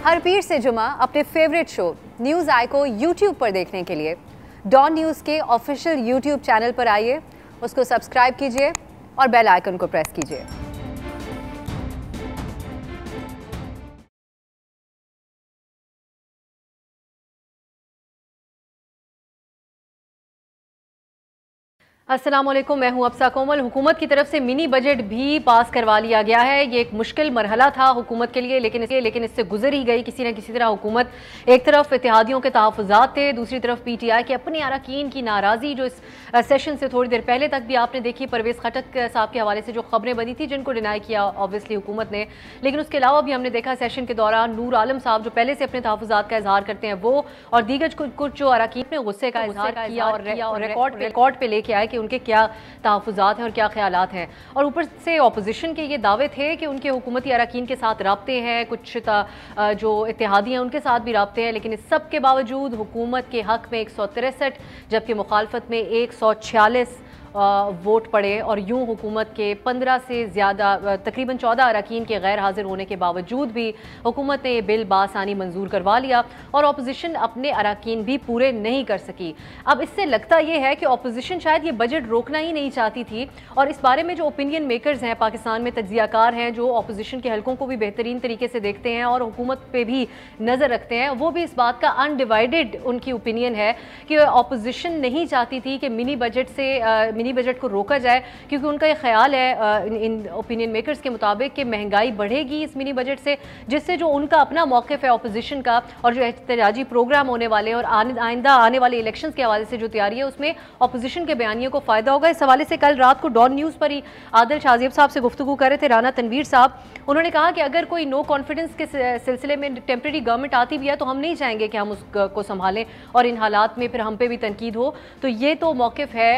हर पीर से जुमा अपने फेवरेट शो न्यूज़ आई को यूट्यूब पर देखने के लिए डॉन न्यूज़ के ऑफिशियल यूट्यूब चैनल पर आइए, उसको सब्सक्राइब कीजिए और बेल आइकन को प्रेस कीजिए। अस्सलामुअलैकुम, मैं हूं अफसा कोमल। हुकूमत की तरफ से मिनी बजट भी पास करवा लिया गया है। ये एक मुश्किल मरहला था हुकूमत के लिए, लेकिन इससे गुजर ही गई किसी न किसी तरह। हुकूमत एक तरफ इत्तेहादियों के तहफ़्फ़ुज़ात थे, दूसरी तरफ PTI के अपने अरकान की नाराज़ी, जो इस सेशन से थोड़ी देर पहले तक भी आपने देखी। परवेज़ खटक साहब के हवाले से जो खबरें बनी थी, जिनको डिनाई किया ऑब्वियसली हुकूमत ने, लेकिन उसके अलावा भी हमने देखा सेशन के दौरान नूर आलम साहब जो पहले से अपने तहफ़्फ़ुज़ात का इजहार करते हैं, वो और दीगर कुछ जो अरकान ने गुस्से का इजहार किया और रिकॉर्ड पे लेके आए कि उनके क्या तहफ़्फ़ुज़ात हैं और क्या ख़यालात हैं। और ऊपर से अपोजिशन के ये दावे थे कि उनके हुकूमती अरकान के साथ राब्ते हैं, कुछ जो इत्तेहादी हैं उनके साथ भी राब्ते हैं, लेकिन इस सब के बावजूद हुकूमत के हक़ में 163 जबकि मुखालफत में 146 वोट पड़े और यूं हुकूमत के 15 से ज़्यादा तकरीबन 14 अरकान के गैर हाजिर होने के बावजूद भी हुकूमत ने बिल बासानी मंजूर करवा लिया और अपोजिशन अपने अरकान भी पूरे नहीं कर सकी। अब इससे लगता यह है कि अपोजिशन शायद ये बजट रोकना ही नहीं चाहती थी और इस बारे में जो ओपिनियन मेकर्स हैं पाकिस्तान में, तज्ज़ियाकार हैं, जो अपोजिशन के हलकों को भी बेहतरीन तरीके से देखते हैं और हुकूमत पर भी नज़र रखते हैं, वो भी इस बात का अनडिवाइडेड उनकी ओपिनियन है कि अपोजिशन नहीं चाहती थी कि मिनी बजट को रोका जाए, क्योंकि उनका ये ख्याल है इन ओपिनियन मेकर्स के मुताबिक कि महंगाई बढ़ेगी इस मिनी बजट से, जिससे जो उनका अपना मौक़िफ़ है अपोजिशन का और जो एहतजाजी प्रोग्राम होने वाले और आइंदा आने वाले इलेक्शंस के हवाले से जो तैयारी है उसमें अपोजिशन के बयानियों को फ़ायदा होगा। इस हवाले से कल रात को डॉन न्यूज़ पर ही आदिल शाहजेब साहब से गुफ्तगू कर रहे थे राना तनवीर साहब। उन्होंने कहा कि अगर कोई नो कॉन्फिडेंस के सिलसिले में टेम्प्रेरी गवर्नमेंट आती भी है तो हम नहीं चाहेंगे कि हम उसको संभालें और इन हालात में फिर हम पे भी तनकीद हो। तो ये तो मौक़िफ़ है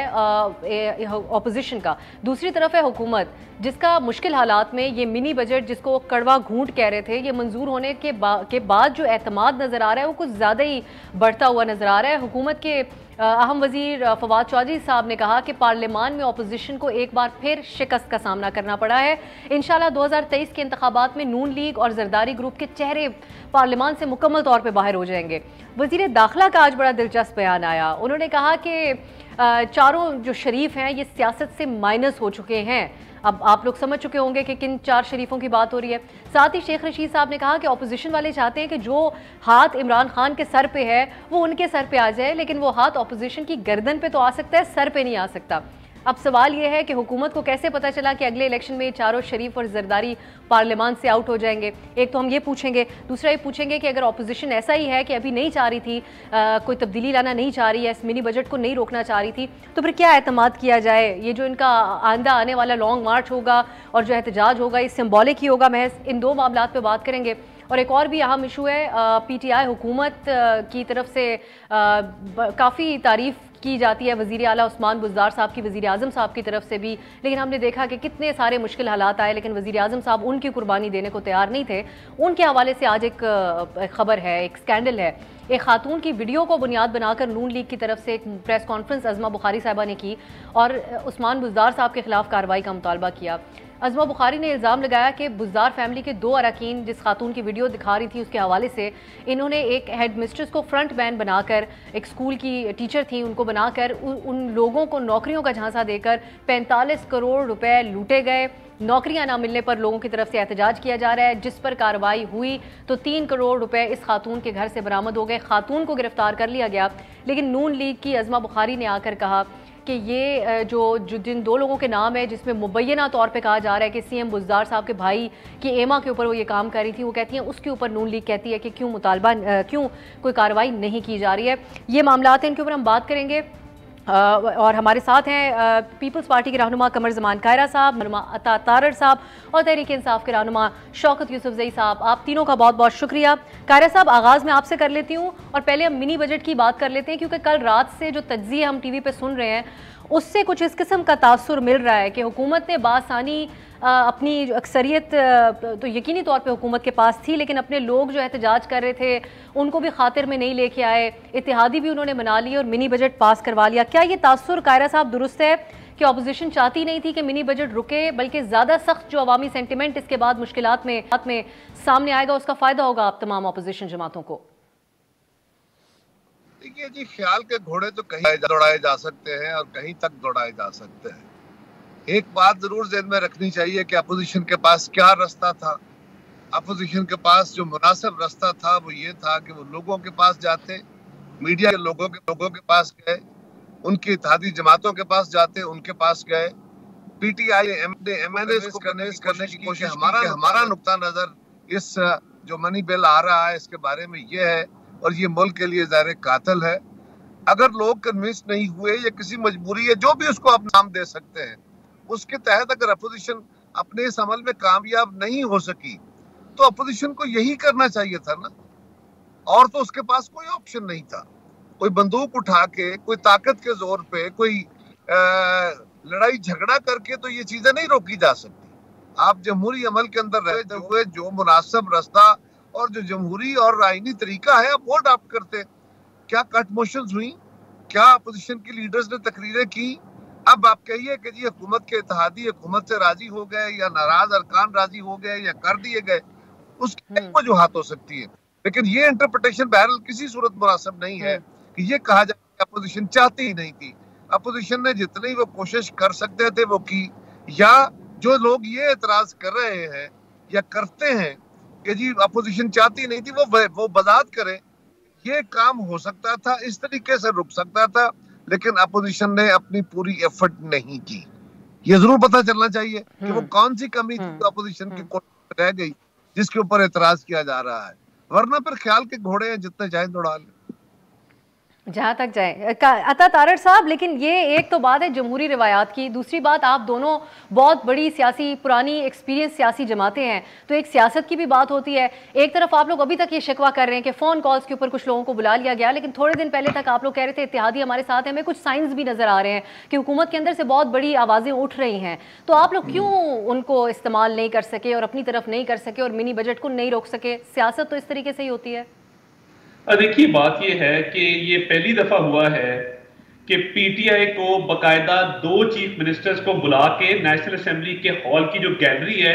अपोजिशन का। दूसरी तरफ है हुकूमत, जिसका मुश्किल हालात में ये मिनी बजट, जिसको कड़वा घूंट कह रहे थे, ये मंजूर होने के बाद जो एतमाद नज़र आ रहा है वो कुछ ज़्यादा ही बढ़ता हुआ नज़र आ रहा है। हुकूमत के अहम वज़ीर फवाद चौधरी साहब ने कहा कि पार्लियामान में अपोजिशन को एक बार फिर शिकस्त का सामना करना पड़ा है। इंशाल्लाह 2023 के इंतखाबात में नून लीग और जरदारी ग्रुप के चेहरे पार्लियामान से मुकम्मल तौर पर बाहर हो जाएंगे। वज़ीर दाखिला का आज बड़ा दिलचस्प बयान आया। उन्होंने कहा कि चारों जो शरीफ हैं ये सियासत से माइनस हो चुके हैं। अब आप लोग समझ चुके होंगे कि किन चार शरीफों की बात हो रही है। साथ ही शेख रशीद साहब ने कहा कि अपोजिशन वाले चाहते हैं कि जो हाथ इमरान खान के सर पे है वो उनके सर पे आ जाए, लेकिन वो हाथ अपोजिशन की गर्दन पे तो आ सकता है, सर पे नहीं आ सकता। अब सवाल ये है कि हुकूमत को कैसे पता चला कि अगले इलेक्शन में चारों शरीफ और जरदारी पार्लियामान से आउट हो जाएंगे। एक तो हम ये पूछेंगे, दूसरा ये पूछेंगे कि अगर अपोजिशन ऐसा ही है कि अभी नहीं चाह रही थी, कोई तब्दीली लाना नहीं चाह रही है, इस मिनी बजट को नहीं रोकना चाह रही थी, तो फिर क्या एतमाद किया जाए। ये जो इनका आइंदा आने वाला लॉन्ग मार्च होगा और जो एहतजाज होगा ये सिम्बॉलिक ही होगा महज। इन दो मामलात पर बात करेंगे। और एक और भी अहम इशू है, PTI हुकूमत की तरफ से काफ़ी तारीफ़ की जाती है वज़ीर आला उस्मान बुज़दार साहब की, वज़ीर आज़म साहब की तरफ से भी, लेकिन हमने देखा कि कितने सारे मुश्किल हालात आए, लेकिन वज़ीर आज़म साहब उनकी कुर्बानी देने को तैयार नहीं थे। उनके हवाले से आज एक खबर है, एक स्कैंडल है। एक खातून की वीडियो को बुनियाद बनाकर नून लीग की तरफ से एक प्रेस कॉन्फ्रेंस अज़मा बुखारी साहिबा ने की और उस्मान बुज़दार साहब के खिलाफ कार्रवाई का मुतालबा किया। अज़मा बुखारी ने इल्ज़ाम लगाया कि बुज़दार फैमिली के 2 अरकान जिस खातून की वीडियो दिखा रही थी उसके हवाले से इन्होंने एक हेड मिस्ट्रेस को फ्रंट मैन बनाकर, एक स्कूल की टीचर थी उनको बनाकर, उन लोगों को नौकरियों का झांसा देकर 45 करोड़ रुपए लूटे गए। नौकरियां ना मिलने पर लोगों की तरफ से एहतजाज किया जा रहा है, जिस पर कार्रवाई हुई तो 3 करोड़ रुपए इस खातून के घर से बरामद हो गए। खातून को गिरफ्तार कर लिया गया, लेकिन नून लीग की अज़मा बुखारी ने आकर कहा कि ये जो जिन 2 लोगों के नाम है जिसमें मुबैना तौर पे कहा जा रहा है कि CM बुज़दार साहब के भाई की एमा के ऊपर वो ये काम कर रही थी, वो कहती हैं उसके ऊपर नून लीग कहती है कि क्यों कोई कार्रवाई नहीं की जा रही है। ये मामलात हैं, इनके ऊपर हम बात करेंगे। और हमारे साथ हैं पीपल्स पार्टी के रहनुमा कमर ज़मान कायरा साहब, रहनुमा अता तारड़ साहब और तहरीक इंसाफ के रहनुमा शौकत यूसुफजई साहब। आप तीनों का बहुत बहुत शुक्रिया। कायरा साहब, आगाज़ में आपसे कर लेती हूँ और पहले हम मिनी बजट की बात कर लेते हैं, क्योंकि कल रात से जो तज्ज़िये हम TV पे सुन रहे हैं उससे कुछ इस किस्म का तासुर मिल रहा है कि हुकूमत ने बासानी अपनी अक्सरियत तो यकीनी तौर पे हुकूमत के पास थी, लेकिन अपने लोग जो एहतजाज कर रहे थे उनको भी खातिर में नहीं लेके आए, इत्तेहादी भी उन्होंने मना ली और मिनी बजट पास करवा लिया। क्या ये तासुर कायरा साहब दुरुस्त है कि ऑपोजिशन चाहती नहीं थी कि मिनी बजट रुके, बल्कि ज्यादा सख्त जो अवामी सेंटिमेंट इसके बाद मुश्किलात में सामने आएगा उसका फायदा होगा आप तमाम ऑपोजिशन जमातों को? देखिए जी, ख्याल के घोड़े तो कहीं दौड़ाए जा सकते हैं और कहीं तक दौड़ाए जा सकते हैं। एक बात जरूर ज़हन में रखनी चाहिए कि अपोजिशन के पास क्या रास्ता था। अपोजिशन के पास जो मुनासिब रास्ता था वो ये था कि वो लोगों के पास जाते, मीडिया के लोगों के पास गए, उनकी इत्तेहादी जमातों के पास जाते, उनके पास गए, पीटीआई एमएनए को करने की कोशिश। हमारा नुक्ता नजर इस जो मनी बिल आ रहा है इसके बारे में ये है, और ये मुल्क के लिए ज़ाहिर कातिल है। अगर लोग कन्विंस नहीं हुए या किसी मजबूरी है, जो भी उसको आप नाम दे सकते हैं, उसके तहत अगर अपोजिशन अपने इस अमल में कामयाब नहीं हो सकी तो अपोजिशन को यही करना चाहिए था ना, और तो उसके पास कोई ऑप्शन नहीं था। कोई बंदूक उठा के, कोई ताकत के जोर पे, कोई लड़ाई झगड़ा करके तो ये चीजें नहीं रोकी जा सकती। आप जमहूरी अमल के अंदर रहते हुए जो मुनासिब रास्ता और जो जमहूरी और आईनी तरीका है आप वो अडॉप्ट करते। क्या कट मोशंस हुई, क्या अपोजिशन के लीडर्स ने तकरीरें की? अब आप कहिए कि जी हुकूमत के इत्तेहादी हुकूमत से राजी हो गए या नाराज अरकान राजी हो गए या कर दिए गए, उसकी वजूहात हो सकती है, लेकिन ये इंटरप्रिटेशन बहरहाल किसी सूरत मुनासिब नहीं है कि ये कहा जाए कि अपोजिशन चाहती ही नहीं थी। अपोजिशन ने जितनी वो कोशिश कर सकते थे वो की, या जो लोग ये एतराज कर रहे हैं या करते हैं कि जी अपोजिशन चाहती नहीं थी, वो वजाहत करें। ये काम हो सकता था, इस तरीके से रुक सकता था, लेकिन अपोजिशन ने अपनी पूरी एफर्ट नहीं की। ये जरूर पता चलना चाहिए कि वो कौन सी कमी थी जो अपोजिशन की कोशिश रह गई जिसके ऊपर एतराज किया जा रहा है, वरना फिर ख्याल के घोड़े हैं, जितने जाए दौड़ा लें, जहां तक जाए। अता तारड़ साहब, लेकिन ये एक तो बात है जमहूरी रिवायात की, दूसरी बात आप दोनों बहुत बड़ी सियासी पुरानी एक्सपीरियंस सियासी जमातें हैं, तो एक सियासत की भी बात होती है। एक तरफ आप लोग अभी तक ये शिकवा कर रहे हैं कि फ़ोन कॉल्स के ऊपर कुछ लोगों को बुला लिया गया, लेकिन थोड़े दिन पहले तक आप लोग कह रहे थे इत्तेहादी हमारे साथ हैं। हमें कुछ साइंस भी नज़र आ रहे हैं कि हुकूमत के अंदर से बहुत बड़ी आवाज़ें उठ रही हैं, तो आप लोग क्यों उनको इस्तेमाल नहीं कर सके और अपनी तरफ नहीं कर सके और मिनी बजट को नहीं रोक सके? सियासत तो इस तरीके से ही होती है। देखिए, बात यह है कि ये पहली दफा हुआ है कि पीटीआई को बकायदा 2 चीफ मिनिस्टर्स को बुला के नेशनल असेंबली के हॉल की जो गैलरी है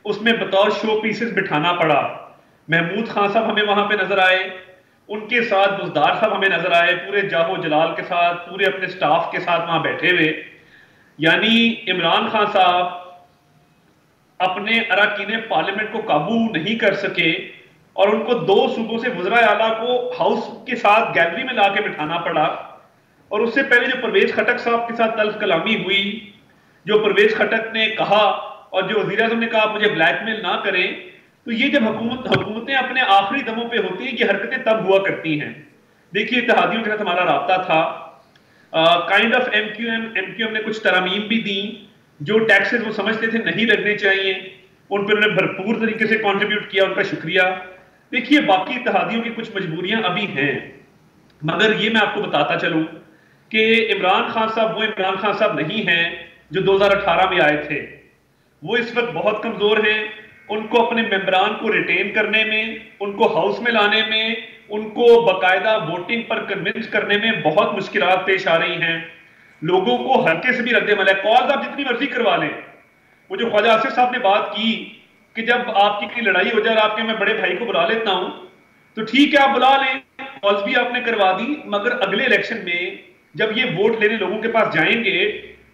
उसमें बतौर शो पीसेस बिठाना पड़ा। महमूद खान साहब हमें वहां पे नजर आए, उनके साथ बुजदार साहब हमें नजर आए, पूरे जाहो जलाल के साथ, पूरे अपने स्टाफ के साथ वहां बैठे हुए। यानी इमरान खान साहब अपने अरकान पार्लियामेंट को काबू नहीं कर सके और उनको 2 सूबों से वज़रा आला को हाउस के साथ गैलरी में लाके बिठाना पड़ा। और उससे पहले जो परवेज खटक साहब के साथ तल्ख कलामी हुई, जो परवेज खटक ने कहा और जो वज़ीर आज़म ने कहा मुझे ब्लैकमेल ना करें, तो ये जब हुकूमतें अपने आखिरी दमों पे होती हैं, ये हरकतें तब हुआ करती हैं। देखिए, इत्तेहादियों के साथ हमारा राब्ता था, काइंड ऑफ एमक्यूएम ने कुछ तरमीम भी दी, जो टैक्सेस वो समझते थे नहीं लगने चाहिए, उन पर उन्होंने भरपूर तरीके से कॉन्ट्रीब्यूट किया, उनका शुक्रिया। देखिए, बाकी इत्तेहादियों की कुछ मजबूरियां अभी हैं, मगर ये मैं आपको बताता चलूं कि इमरान खान साहब वो इमरान खान साहब नहीं हैं जो 2018 में आए थे। वो इस वक्त बहुत कमजोर हैं। उनको अपने मेंबरान को रिटेन करने में, उनको हाउस में लाने में, उनको बाकायदा वोटिंग पर कन्विंस करने में बहुत मुश्किलात पेश आ रही हैं। लोगों को हल्के से भी रद्द-ए-अमल है, कॉल्स आप जितनी मर्जी करवा लें। वो जो ख्वाजा आसिफ साहब ने बात की कि जब आपकी कोई लड़ाई हो जाए, आपके मैं बड़े भाई को बुला लेता हूं, तो ठीक है आप बुला लें, कॉल्स भी आपने करवा दी, मगर अगले इलेक्शन में जब ये वोट लेने लोगों के पास जाएंगे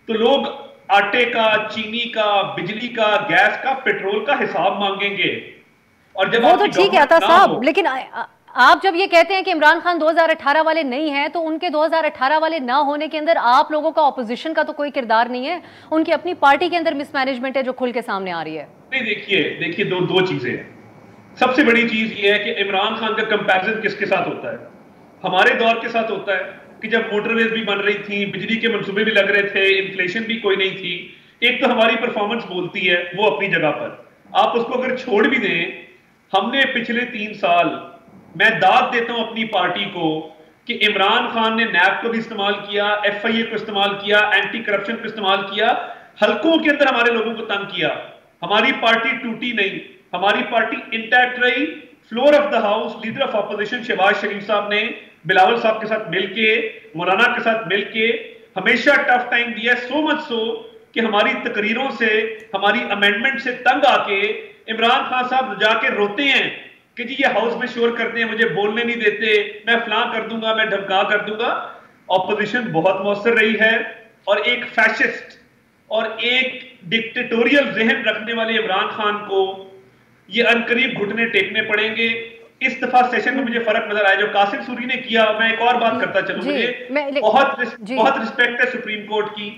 तो लोग आटे का, चीनी का, बिजली का, गैस का, पेट्रोल का हिसाब मांगेंगे। और जब वो तो ठीक है अता साहब, लेकिन आप जब ये कहते हैं कि इमरान खान 2018 वाले नहीं हैं, तो उनके 2018 वाले ना होने के अंदर आप लोगों का ऑपोजिशन का तो कोई किरदार नहीं है, उनकी अपनी पार्टी के अंदर मिसमैनेजमेंट है जो खुल के सामने आ रही है। नहीं, देखिए दो चीजें हैं। सबसे बड़ी चीज ये है कि इमरान खान का कंपैरिजन किसके साथ होता है? हमारे दौर के साथ होता है कि जब मोटरवेज भी बन रही थी, बिजली के मंसूबे भी लग रहे थे, इन्फ्लेशन भी कोई नहीं थी। एक तो हमारी परफॉर्मेंस बोलती है, वो अपनी जगह पर, आप उसको अगर छोड़ भी दें, हमने पिछले 3 साल, मैं दाद देता हूं अपनी पार्टी को कि इमरान खान ने नैब को भी इस्तेमाल किया, FIA को इस्तेमाल किया, एंटी करप्शन को इस्तेमाल किया, हल्कों के अंदर हमारे लोगों को तंग किया। हमारी पार्टी टूटी नहीं, हमारी पार्टी इंटैक्ट रही। Floor of the house leader of opposition Shahbaz Sharif साहब ने बिलावल साहब के साथ मिलके, मौलाना के साथ मिलके हमेशा टफ टाइम दिया, सो मच सो कि हमारी तकरीरों से, हमारी अमेंडमेंट से तंग आके इमरान खान साहब जाके रोते हैं कि जी ये हाउस में शोर करते हैं, मुझे बोलने नहीं देते, मैं फलां कर दूंगा, मैं धमका कर दूंगा। ऑपोजिशन बहुत मौसर रही है और एक फैशिस्ट और एक डिक्टेटोरियल जहन रखने वाले इमरान खान को ये अनकरीब घुटने टेकने पड़ेंगे। इस दफा सेशन में मुझे फर्क नजर आया जो कासिम सूरी ने किया। मैं एक और बात करता चलूं, मुझे बहुत रिस्पेक्ट है सुप्रीम कोर्ट की।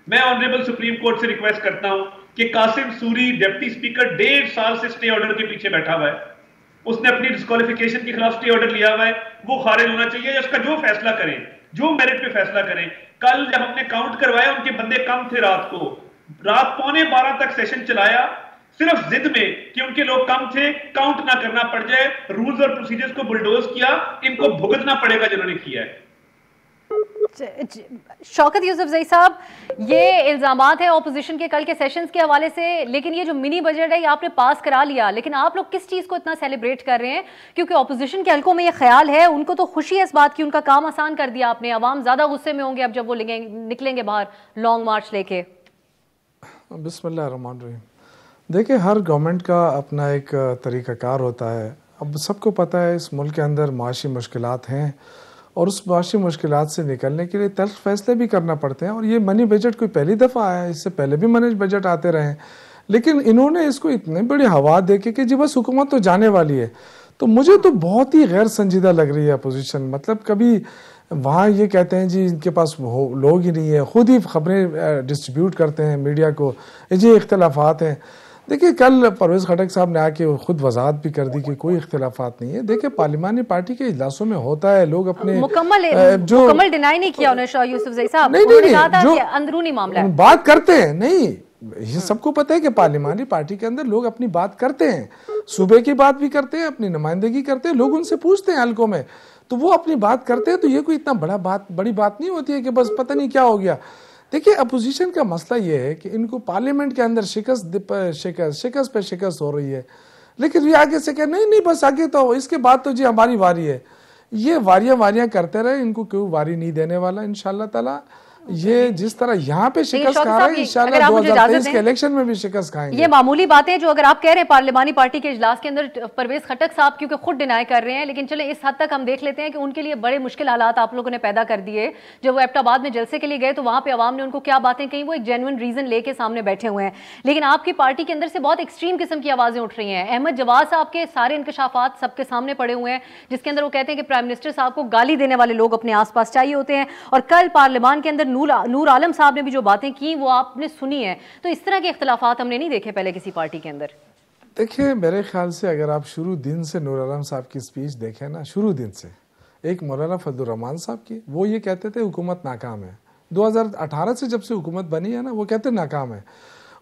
मैं ऑनरेबल सुप्रीम कोर्ट से रिक्वेस्ट करता हूं कि कासिम सूरी डिप्टी स्पीकर 1.5 साल से स्टे ऑर्डर के पीछे बैठा हुआ है, उसने अपनी डिस्क्वालिफिकेशन के खिलाफ स्टे ऑर्डर लिया हुआ है, वो खारिज होना चाहिए या उसका जो फैसला करें, जो मेरिट पे फैसला करें। कल जब हमने काउंट करवाया उनके बंदे कम थे, रात 11:15 तक सेशन चलाया सिर्फ जिद में कि उनके लोग कम थे, काउंट ना करना पड़ जाए, रूल्स और प्रोसीजर्स को बुलडोज किया, इनको भुगतना पड़ेगा जिन्होंने किया है। शौकत यूसुफजई साहब, ये इल्जामात है ऑपोजिशन के कल के सेशंस के हवाले से, लेकिन ये जो मिनी बजट है ये आपने पास करा लिया, लेकिन आप लोग किस चीज को इतना सेलिब्रेट कर रहे हैं? क्योंकि ऑपोजिशन के हलकों में ये ख्याल है, उनको तो खुशी है इस बात की, उनका काम आसान कर दिया आपने। अवाम ज्यादा गुस्से में होंगे अब जब वो निकलेंगे बाहर लॉन्ग मार्च लेके। बिस्मिल्लाहिर्रहमानिर्रहीम। देखिए, हर गवर्नमेंट का अपना एक तरीक़ाकार होता है। अब सबको पता है इस मुल्क के अंदर माशी मुश्किलात हैं और उस माशी मुश्किलात से निकलने के लिए तल्ख़ फैसले भी करना पड़ते हैं। और ये मनी बजट कोई पहली दफ़ा आया है, इससे पहले भी मनी बजट आते रहे हैं, लेकिन इन्होंने इसको इतनी बड़ी हवा दे के कि जी बस हुकूमत तो जाने वाली है। तो मुझे तो बहुत ही गैर संजीदा लग रही है अपोजिशन। मतलब कभी वहाँ ये कहते हैं जी इनके पास लोग ही नहीं है, खुद ही खबरें डिस्ट्रीब्यूट करते हैं मीडिया को, ये इख्तलाफात हैं। देखिए, कल परवेज़ खटक साहब ने आके खुद वजाहत भी कर दी कि कोई इख्तलाफात नहीं है। देखिए, पार्लिमानी पार्टी के इजलासों में होता है, लोग अपने मुकम्मल डिनाई नहीं किया उन्होंने यूसुफजई साहब, उन्होंने कहा था कि अंदरूनी मामला है, बात करते हैं। नहीं, ये सबको पता है कि पार्लिमानी पार्टी के अंदर लोग अपनी बात करते हैं, सूबे की बात भी करते हैं, अपनी नुमाइंदगी करते हैं, लोग उनसे पूछते हैं हल्कों में, तो वो अपनी बात करते हैं। तो ये कोई इतना बड़ी बात नहीं होती है कि बस पता नहीं क्या हो गया। देखिए, अपोजिशन का मसला ये है कि इनको पार्लियामेंट के अंदर शिकस्त पे शिकस्त हो रही है, लेकिन ये आगे से कह नहीं बस आगे तो इसके बाद तो जी हमारी वारी है। ये वारियां करते रहे, इनको कोई वारी नहीं देने वाला इंशाल्लाह ताला। ये जिस तरह यहाँ पे शिकस्त खा रहे हैं, इंशाल्लाह 2023 के इलेक्शन में भी शिकस्त खाएंगे। ये मामूली बातें जो अगर आप कह रहे हैं पार्लिमानी पार्टी के इजलास के अंदर परवेज खटक साहब क्योंकि खुद डिनाई कर रहे हैं, लेकिन चले इस हद तक हम देख लेते हैं कि उनके लिए बड़े मुश्किल हालात आप लोगों ने पैदा कर दिए। जब वो एबटाबाद में जलसे के लिए गए तो वहां पे अवाम ने उनको क्या बातें कही, वो एक जेन्युइन रीजन लेके सामने बैठे हुए हैं, लेकिन आपकी पार्टी के अंदर से बहुत एक्सट्रीम किस्म की आवाजें उठ रही हैं। अहमद जवाद साहब के सारे इंकशाफात सबके सामने पड़े हुए हैं, जिसके अंदर वो कहते हैं कि प्राइम मिनिस्टर साहब को गाली देने वाले लोग अपने आसपास चाहिए होते हैं। और कल पार्लियामान के अंदर नूर आलम साहब ने भी जो बातें की वो आपने सुनी है। तो इस तरह के इख्तिलाफात हमने नहीं देखे पहले किसी पार्टी के अंदर। देखिए, मेरे ख्याल से अगर आप शुरू दिन से नूर आलम साहब की स्पीच देखें ना, शुरू दिन से एक मौलाना फजलुर रहमान साहब की, वो ये कहते थे हुकूमत नाकाम है। 2018 से जब से हुकूमत बनी है ना, वो कहते नाकाम है।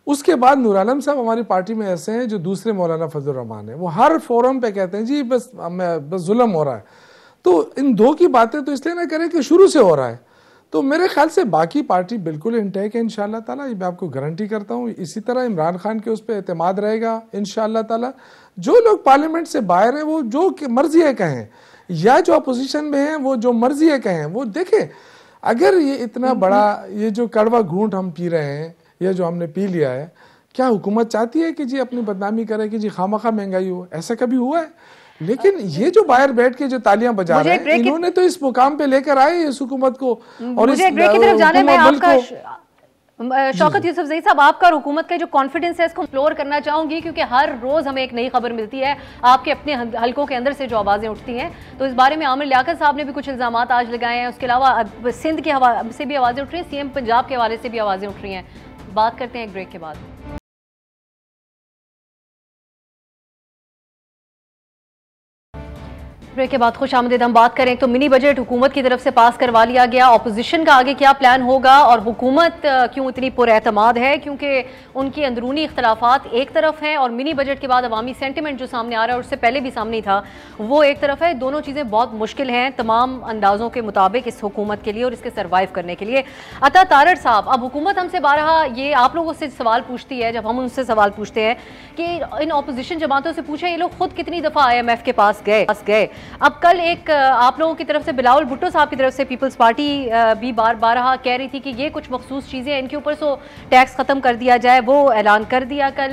उसके बाद नूर आलम साहब हमारी पार्टी में ऐसे हैं जो दूसरे मौलाना फजलुर रहमान है, वो हर फोरम पे कहते हैं जी बस जुल्म हो रहा है। तो इन दो की बातें तो इसलिए ना करें कि शुरू से हो रहा है। तो मेरे ख्याल से बाकी पार्टी बिल्कुल इंटैक्ट है इंशाल्लाह ताला, ये मैं आपको गारंटी करता हूँ। इसी तरह इमरान खान के उस पर एतमाद रहेगा इंशाल्लाह ताला। जो लोग पार्लियामेंट से बाहर हैं वो जो मर्जी है कहें, या जो अपोजिशन में हैं वो जो मर्जी है कहें, वो देखें। अगर ये इतना बड़ा ये जो कड़वा घूंट हम पी रहे हैं, ये जो हमने पी लिया है, क्या हुकूमत चाहती है कि जी अपनी बदनामी करे कि जी खामखा महंगाई हो? ऐसा कभी हुआ है? लेकिन ये जो बाहर बैठ के जो तालियां बजा रहे हैं, इन्होंने तो इस मुकाम पे लेकर आए इस हुकूमत को। और मुझे ब्रेक की तरफ जाने में आपका शौकत यूसुफजई साहब, आपका हुकूमत का जो कॉन्फिडेंस है इसको एक्सप्लोर करना चाहूंगी, क्योंकि हर रोज हमें एक नई खबर मिलती है आपके अपने हलकों के अंदर से जो आवाजें उठती हैं। तो इस बारे में आमिर लियाकत साहब ने भी कुछ इल्जामात आज लगाए हैं, उसके अलावा सिंध के हवाले से भी आवाजें उठ रही हैं, सीएम पंजाब के हवाले से भी आवाजें उठ रही हैं। बात करते हैं एक ब्रेक के बाद। ब्रेक के बाद खुश आमदीद। हम बात करें तो मिनी बजट हुकूमत की तरफ से पास करवा लिया गया, ऑपोजिशन का आगे क्या प्लान होगा और हुकूमत क्यों इतनी पुरएतमाद है, क्योंकि उनकी अंदरूनी इख्तलाफात एक तरफ हैं और मिनी बजट के बाद अवामी सेंटिमेंट जो सामने आ रहा है और उससे पहले भी सामने था वो एक तरफ है। दोनों चीज़ें बहुत मुश्किल हैं तमाम अंदाज़ों के मुताबिक इस हुकूमत के लिए और इसके सर्वाइव करने के लिए। अता तारड़ साहब, अब हुकूमत हमसे बारहा ये आप लोगों से सवाल पूछती है, जब हम उनसे सवाल पूछते हैं कि इन ऑपोजिशन जमातों से पूछे ये लोग खुद कितनी दफ़ा IMF के पास गए, अब कल एक आप लोगों की तरफ से बिलावल भुट्टो साहब की तरफ से पीपल्स पार्टी भी बार बार कह रही थी कि ये कुछ मखसूस चीज़ें हैं, इनके ऊपर सो टैक्स ख़त्म कर दिया जाए, वो ऐलान कर दिया कल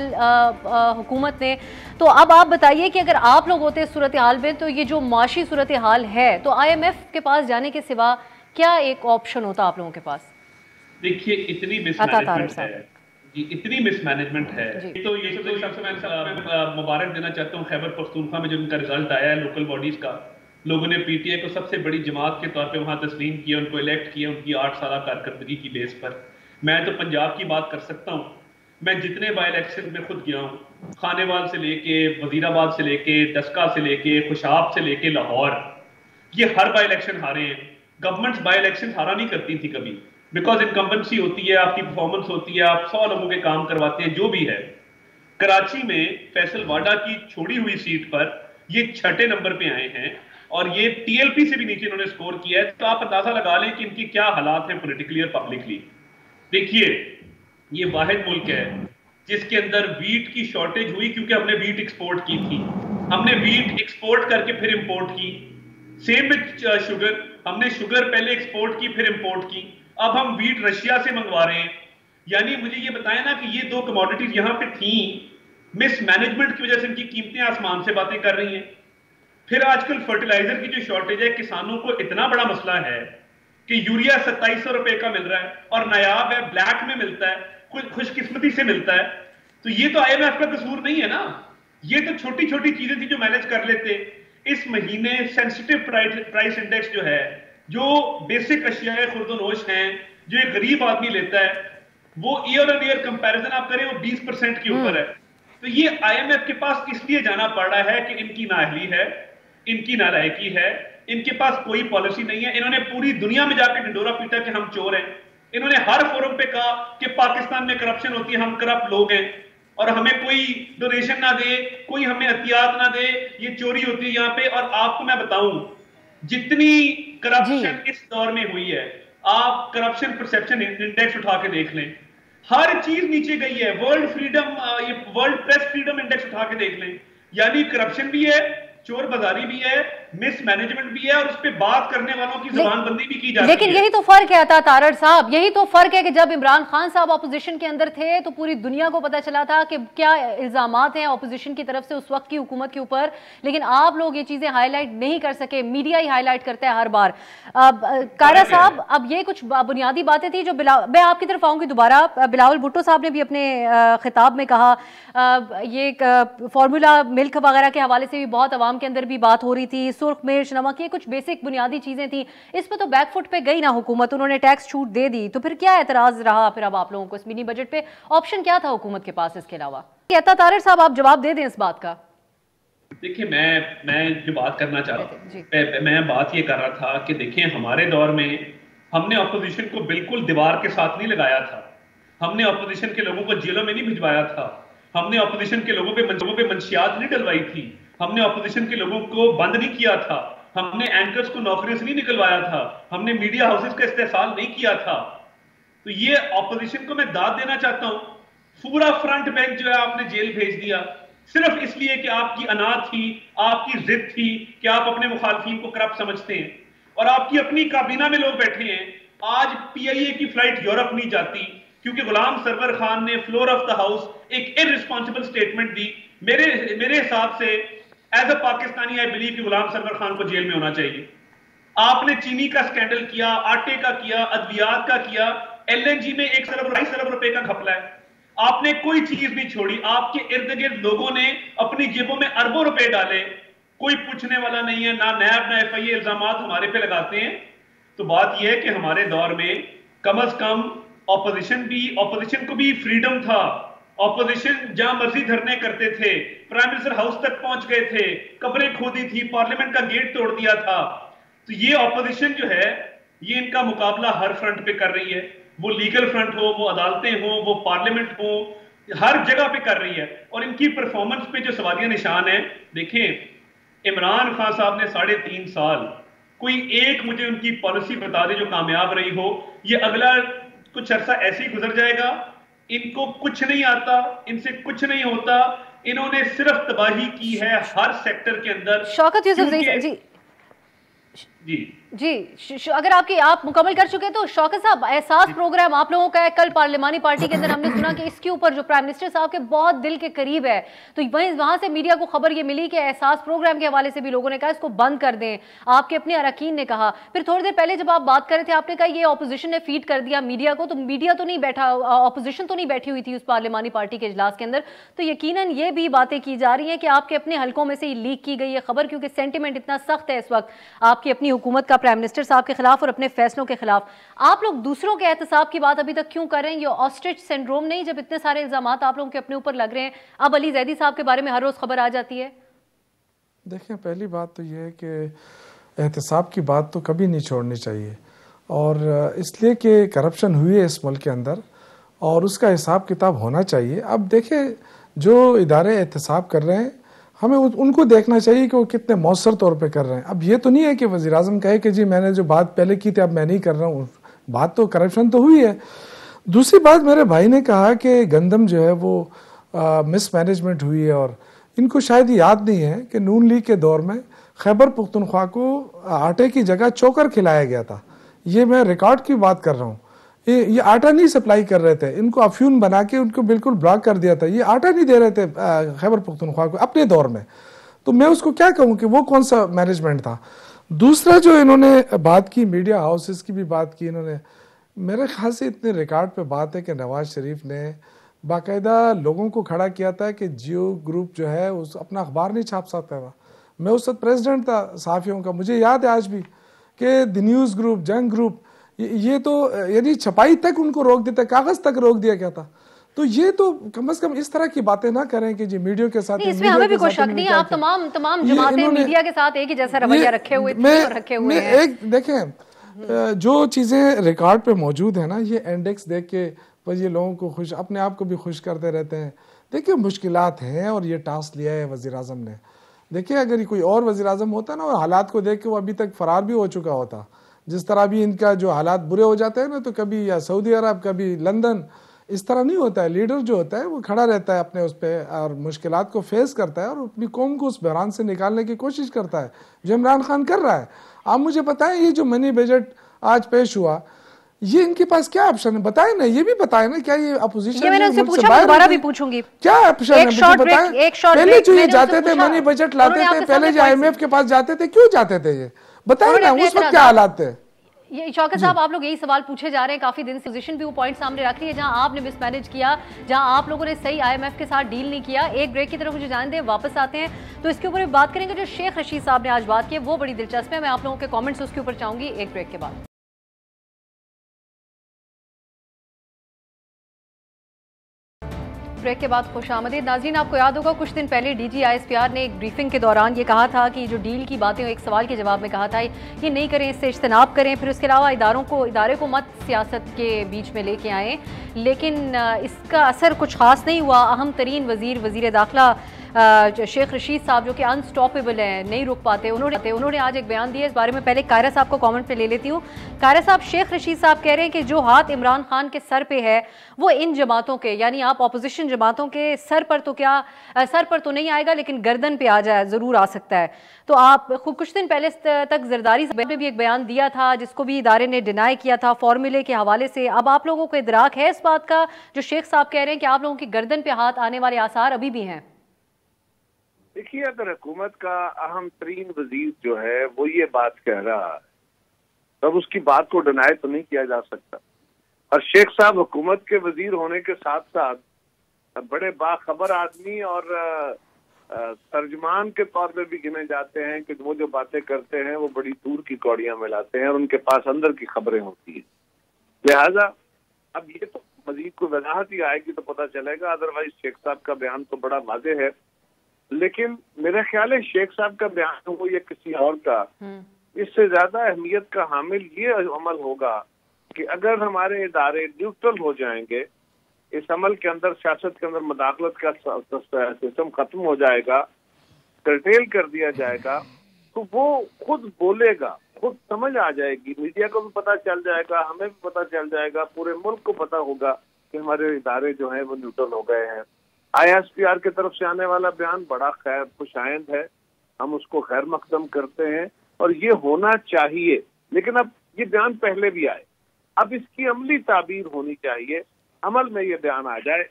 हुकूमत ने। तो अब आप बताइए कि अगर आप लोग होते इस सूरत हाल में, तो ये जो माशी सूरत हाल है, तो IMF के पास जाने के सिवा क्या एक ऑप्शन होता आप लोगों के पास? देखिए, इतनी मिसमैनेजमेंट है जी, इतनी मिसमैनेजमेंट है। तो ये तो सबसे मैं मुबारक देना चाहता हूँ खैबर पख्तूनख्वा में जो उनका रिजल्ट आया है लोकल बॉडीज का, लोगों ने PTI को सबसे बड़ी जमात के तौर पे वहां तस्लीम किया, उनको इलेक्ट किया उनकी 8 साल कारकर्दगी की बेस पर। मैं तो पंजाब की बात कर सकता हूँ, मैं जितने बाई इलेक्शन में खुद गया हूँ, खानेवाल से लेके वजीराबाद से लेके डस्का से लेके खुशाब से लेके लाहौर, ये हर बाई इलेक्शन हारे हैं। गवर्नमेंट्स बाई इलेक्शन हारा नहीं करती थी कभी, बिकॉज इनकम्बेंसी होती है, आपकी परफॉर्मेंस होती है, आप 100 लोगों के काम करवाते हैं, जो भी है। कराची में फैसल वाडा की छोड़ी हुई सीट पर ये 6ठे नंबर पे आए हैं और ये TLP से भी नीचे इन्होंने स्कोर किया है। तो आप अंदाजा लगा लें कि इनकी क्या हालात हैं पॉलिटिकली और पब्लिकली। देखिए, ये वाहिद मुल्क है जिसके अंदर वीट की शॉर्टेज हुई क्योंकि हमने वीट एक्सपोर्ट की थी। हमने वीट एक्सपोर्ट करके फिर इंपोर्ट की। सेम विद शुगर, हमने शुगर पहले एक्सपोर्ट की फिर इंपोर्ट की, अब हम वीट रशिया से मंगवा रहे हैं। यानी मुझे ये बताया ना कि ये 2 कमोडिटीज यहां पे थी, मिसमैनेजमेंट की वजह से इनकी कीमतें आसमान से बातें कर रही हैं। फिर आजकल फर्टिलाइजर की जो शॉर्टेज है, किसानों को इतना बड़ा मसला है कि यूरिया 2700 रुपए का मिल रहा है और नायाब है, ब्लैक में मिलता है, कुछ खुशकिस्मती से मिलता है। तो ये तो IMF का कसूर नहीं है ना, ये तो छोटी छोटी चीजें थी जो मैनेज कर लेते। इस महीने सेंसिटिव प्राइस इंडेक्स जो है, जो बेसिक अशियाए खुर्दोनोश हैं, जो एक गरीब आदमी लेता है, वो ईयर ऑन ईयर कंपैरिजन आप करें वो 20% के ऊपर है। तो ये IMF के पास इसलिए जाना पड़ रहा है कि इनकी नाअहली है, इनकी नालायकी है, इनके पास कोई पॉलिसी नहीं है। इन्होंने पूरी दुनिया में जाकर ढिंडोरा पीटा कि हम चोर हैं। इन्होंने हर फोरम पे कहा कि पाकिस्तान में करप्शन होती है, हम करप्ट लोग हैं और हमें कोई डोनेशन ना दे, कोई हमें एहतियात ना दे, ये चोरी होती है यहाँ पे। और आपको मैं बताऊं, जितनी करप्शन इस दौर में हुई है, आप करप्शन परसेप्शन इंडेक्स उठा के देख लें, हर चीज नीचे गई है। वर्ल्ड प्रेस फ्रीडम इंडेक्स उठा के देख लें, यानी करप्शन भी है, चोर बाजारी भी है, मिसमैनेजमेंट भी है और उस पे बात करने वालों की जुबानबंदी भी की जा रही है। लेकिन यही तो फर्क है तारड़ साहब, यही तो फर्क है कि जब इमरान खान साहब ऑपोजिशन के अंदर थे तो पूरी दुनिया को पता चला था कि क्या इल्जामात हैं ऑपोजिशन की तरफ से उस वक्त की हुकूमत के ऊपर, लेकिन आप लोग ये चीजें हाईलाइट नहीं कर सके, मीडिया ही हाईलाइट करता है हर बार। कायरा साहब, अब ये कुछ बुनियादी बातें थी जो मैं आपकी तरफ आऊंगी दोबारा। बिलावल भुट्टो साहब ने भी अपने खिताब में कहा, ये फॉर्मूला मिल्क वगैरह के हवाले से भी बहुत आवाम के अंदर भी बात हो रही थी, सुर्ख मिर्च नमक, ये कुछ बेसिक बुनियादी चीजें थी, इस पर तो बैकफुट पे गई ना हुकूमत, उन्होंने टैक्स छूट दे दी। तो फिर क्या एतराज रहा फिर अब आप लोगों को इस मिनी बजट पे? ऑप्शन क्या था हुकूमत के पास इसके अलावा? कहता तारड़ साहब, आप जवाब दे दें इस बात का। देखिए, मैं जो बात करना चाह रहा था, मैं बात ये कर रहा था कि देखिए, हमारे दौर में हमने ऑपोजिशन को बिल्कुल दीवार के साथ नहीं लगाया था, हमने ऑपोजिशन के लोगों को जेलों में नहीं भिजवाया था, हमने ऑपोजिशन के लोगों पे मंशियात नहीं डलवाई थी, हमने ऑपोजिशन के लोगों को बंद नहीं किया था, हमने एंकर्स को नौकरी से नहीं निकलवाया था, हमने मीडिया हाउसेस का इस्तेसाल नहीं किया था। तो ये ऑपोजिशन को मैं दाद देना चाहता हूं, पूरा फ्रंट बैंक जो है आपने जेल भेज दिया, सिर्फ इसलिए कि आपकी अना थी, आपकी जिद थी कि आप अपने मुखालफिन को करप्ट समझते हैं और आपकी अपनी काबीना में लोग बैठे हैं। आज PIA की फ्लाइट यूरोप नहीं जाती क्योंकि गुलाम सरवर खान ने फ्लोर ऑफ द हाउस एक इररिस्पॉन्सिबल स्टेटमेंट दी। मेरे हिसाब से as a Pakistani I believe कि गुलाम सरवर खान को जेल में होना चाहिए। आपने चीनी का स्कैंडल किया, आटे का किया, अद्वियात का किया, LNG में 1 अरब 2.5 अरब रुपए का घपला है, आपने कोई चीज नहीं छोड़ी। आपके इर्द गिर्द लोगों ने अपनी जेबों में अरबों रुपए डाले, कोई पूछने वाला नहीं है, ना नैब ना FIA इल्जामात हमारे पे लगाते हैं। तो बात यह है कि हमारे दौर में कम अज कम ऑपोजिशन को भी फ्रीडम था, ऑपोजिशन जहां मर्जी धरने करते थे, प्राइम मिनिस्टर हाउस तक पहुंच गए थे, कब्रें खोदी थी, पार्लियामेंट का गेट तोड़ दिया था। तो ये ऑपोजिशन जो है, ये इनका मुकाबला हर फ्रंट पे कर रही है, वो लीगल फ्रंट हो, वो अदालतें हो, वो पार्लियामेंट हो, हर जगह पे कर रही है। और इनकी परफॉर्मेंस पे जो सवालिया निशान है, देखें, इमरान खान साहब ने 3.5 साल, कोई एक मुझे उनकी पॉलिसी बता दे जो कामयाब रही हो। ये अगला कुछ अरसा ऐसे ही गुजर जाएगा, इनको कुछ नहीं आता, इनसे कुछ नहीं होता। इन्होंने सिर्फ तबाही की है हर सेक्टर के अंदर। शौकत यूसुफ जी अगर आप मुकम्मल कर चुके हैं तो शौकत साहब, एहसास प्रोग्राम आप लोगों का है, कल पार्लिमानी पार्टी के अंदर हमने सुना कि इसके ऊपर जो प्राइम मिनिस्टर साहब के बहुत दिल के करीब है, तो वहां से मीडिया को खबर ये मिली कि एहसास प्रोग्राम के हवाले से भी लोगों ने कहा इसको बंद कर दें, आपके अपने अरकान ने कहा। फिर थोड़ी देर पहले जब आप बात कर रहे थे आपने कहा ये ऑपोजिशन ने फीड कर दिया मीडिया को, तो मीडिया तो नहीं बैठा, ऑपोजिशन तो नहीं बैठी हुई थी उस पार्लिमानी पार्टी के इजलास के अंदर, तो यकीनन ये भी बातें की जा रही हैं कि आपके अपने हलकों में से लीक की गई है खबर, क्योंकि सेंटिमेंट इतना सख्त है इस वक्त आपकी अपनी हुकूमत का प्राइम मिनिस्टर साहब के खिलाफ और अपने फैसलों के खिलाफ। आप लोग दूसरों के एहतसाब की बात अभी तक क्यों कर रहे हैं? ये ऑस्ट्रिच सिंड्रोम नहीं, जब इतने सारे इल्जाम आप लोगों के अपने ऊपर लग रहे हैं, अब अली जैदी साहब के बारे में हर रोज खबर आ जाती है। देखिए, पहली बात तो यह है कि एहतसाब की बात तो कभी नहीं छोड़नी चाहिए, और इसलिए कि करप्शन हुई है इस मुल्क के अंदर और उसका हिसाब किताब होना चाहिए। अब देखिए, जो इदारे एहतसाब कर रहे हैं हमें उनको देखना चाहिए कि वो कितने मौसर तौर पे कर रहे हैं। अब ये तो नहीं है कि वज़ीर आज़म कहे कि जी मैंने जो बात पहले की थी अब मैं नहीं कर रहा हूँ, बात तो करप्शन तो हुई है। दूसरी बात, मेरे भाई ने कहा कि गंदम जो है वो मिसमैनेजमेंट हुई है, और इनको शायद याद नहीं है कि नून लीग के दौर में खैबर पुख्तनख्वा को आटे की जगह चोकर खिलाया गया था। ये मैं रिकॉर्ड की बात कर रहा हूँ। ये आटा नहीं सप्लाई कर रहे थे, इनको अफ्यून बना के उनको बिल्कुल ब्लॉक कर दिया था। ये आटा नहीं दे रहे थे खैबर पुख्तनख्वा को अपने दौर में, तो मैं उसको क्या कहूँ कि वो कौन सा मैनेजमेंट था। दूसरा जो इन्होंने बात की, मीडिया हाउसेस की भी बात की इन्होंने, मेरे ख्याल से इतने रिकॉर्ड पे बात है कि नवाज शरीफ ने बाकायदा लोगों को खड़ा किया था कि जियो ग्रुप जो है उस अपना अखबार नहीं छाप सकता था। मैं उस वक्त प्रेसिडेंट था सहाफ़ियों का, मुझे याद है आज भी कि द न्यूज़ ग्रुप, जंग ग्रुप, ये तो यानी छपाई तक उनको रोक देता, कागज तक रोक दिया गया था। तो ये तो कम से कम इस तरह की बातें ना करें कि जी मीडिया के साथ, इसमें हमें भी कोई शक नहीं है, आप तमाम जमातें मीडिया के साथ एक ही जैसा रवैया रखे हुए हैं। एक देखें, जो चीजें रिकॉर्ड पे मौजूद है ना, ये इंडेक्स देख के बस ये लोगों को खुश, अपने आप को भी खुश करते रहते हैं। देखिए, मुश्किलात हैं और ये टास्क लिया है वज़ीर आज़म ने। देखिए, अगर कोई और वज़ीर आज़म होता ना और हालात को देख के वो अभी तक फरार भी हो चुका होता। जिस तरह भी इनका जो हालात बुरे हो जाते हैं ना, तो कभी या सऊदी अरब, कभी लंदन, इस तरह नहीं होता है। लीडर जो होता है वो खड़ा रहता है अपने उस पर और मुश्किलात को फेस करता है और अपनी कौम को उस बहरान से निकालने की कोशिश करता है, जो इमरान खान कर रहा है। आप मुझे बताएं, ये जो मनी बजट आज पेश हुआ, ये इनके पास क्या ऑप्शन है? बताएं ना, ये भी बताएं ना, क्या ये अपोजिशन, मैंने उनसे पूछा, दोबारा भी पूछूंगी, क्या ऑप्शन है मुझे बताएं। पहले जो ये जाते थे मनी बजट लाते थे, पहले जो IMF के पास जाते थे, क्यों जाते थे ये बताएं ना, उस वक्त क्या हालात थे? ये शौकत साहब, आप लोग यही सवाल पूछे जा रहे हैं काफी दिन से, पोजीशन भी वो पॉइंट सामने रख रही है जहां आपने मिसमैनेज किया, जहां आप लोगों ने सही IMF के साथ डील नहीं किया। एक ब्रेक की तरफ मुझे जाने दें, वापस आते हैं तो इसके ऊपर बात करेंगे। जो शेख रशीद साहब ने आज बात की वो बड़ी दिलचस्प है, मैं आप लोगों के कॉमेंट्स उसके ऊपर चाहूंगी एक ब्रेक के बाद। ब्रेक के बाद खुशामदीद नाज़रीन। आपको याद होगा कुछ दिन पहले DG ISPR ने एक ब्रीफिंग के दौरान ये कहा था कि जो डील की बातें, एक सवाल के जवाब में कहा था ये नहीं करें, इससे इज्तनाब करें। फिर उसके अलावा इदारे को मत सियासत के बीच में लेके आएँ, लेकिन इसका असर कुछ खास नहीं हुआ। अहम तरीन वज़ीर दाखिला शेख रशीद साहब, जो कि अनस्टॉपेबल हैं, नहीं रुक पाते, उन्होंने आज एक बयान दिया इस बारे में। पहले कायरा साहब को कमेंट पे ले लेती हूँ। कायरा साहब, शेख रशीद साहब कह रहे हैं कि जो हाथ इमरान खान के सर पे है वो इन जमातों के, यानी आप अपोजिशन जमातों के सर पर तो नहीं आएगा, लेकिन गर्दन पे आ जाए, जरूर आ सकता है। तो आप कुछ दिन पहले तक जरदारी साहब ने भी एक बयान दिया था जिसको भी इदारे ने डिनाई किया था फॉर्मूले के हवाले से। अब आप लोगों को इदराक है इस बात का, जो शेख साहब कह रहे हैं कि आप लोगों की गर्दन पे हाथ आने वाले आसार अभी भी हैं? देखिए, अगर हुकूमत का अहम तरीन वजीर जो है वो ये बात कह रहा है, तब उसकी बात को डिनाई तो नहीं किया जा सकता। और शेख साहब हुकूमत के वजीर होने के साथ साथ बड़े बाखबर आदमी और तर्जमान के तौर पे भी गिने जाते हैं कि वो जो बातें करते हैं वो बड़ी दूर की कौड़ियां मिलाते हैं और उनके पास अंदर की खबरें होती हैं। लिहाजा अब ये तो मजीद को वजाहत ही आएगी तो पता चलेगा, अदरवाइज शेख साहब का बयान तो बड़ा वाज़ेह है। लेकिन मेरा ख्याल है शेख साहब का बयान हो या किसी और का, इससे ज्यादा अहमियत का हामिल ये अमल होगा कि अगर हमारे इदारे न्यूट्रल हो जाएंगे, इस अमल के अंदर, सियासत के अंदर मुदाखलत का सिस्टम खत्म हो जाएगा, कर्टेल कर दिया जाएगा, तो वो खुद बोलेगा, खुद समझ आ जाएगी, मीडिया को भी पता चल जाएगा, हमें भी पता चल जाएगा, पूरे मुल्क को पता होगा कि हमारे इदारे जो हैं वो न्यूट्रल हो गए हैं। ISPR की तरफ से आने वाला बयान बड़ा खैर खुशाइंद है, हम उसको खैर मकदम करते हैं और ये होना चाहिए। लेकिन अब ये बयान पहले भी आए, अब इसकी अमली ताबीर होनी चाहिए, अमल में ये बयान आ जाए,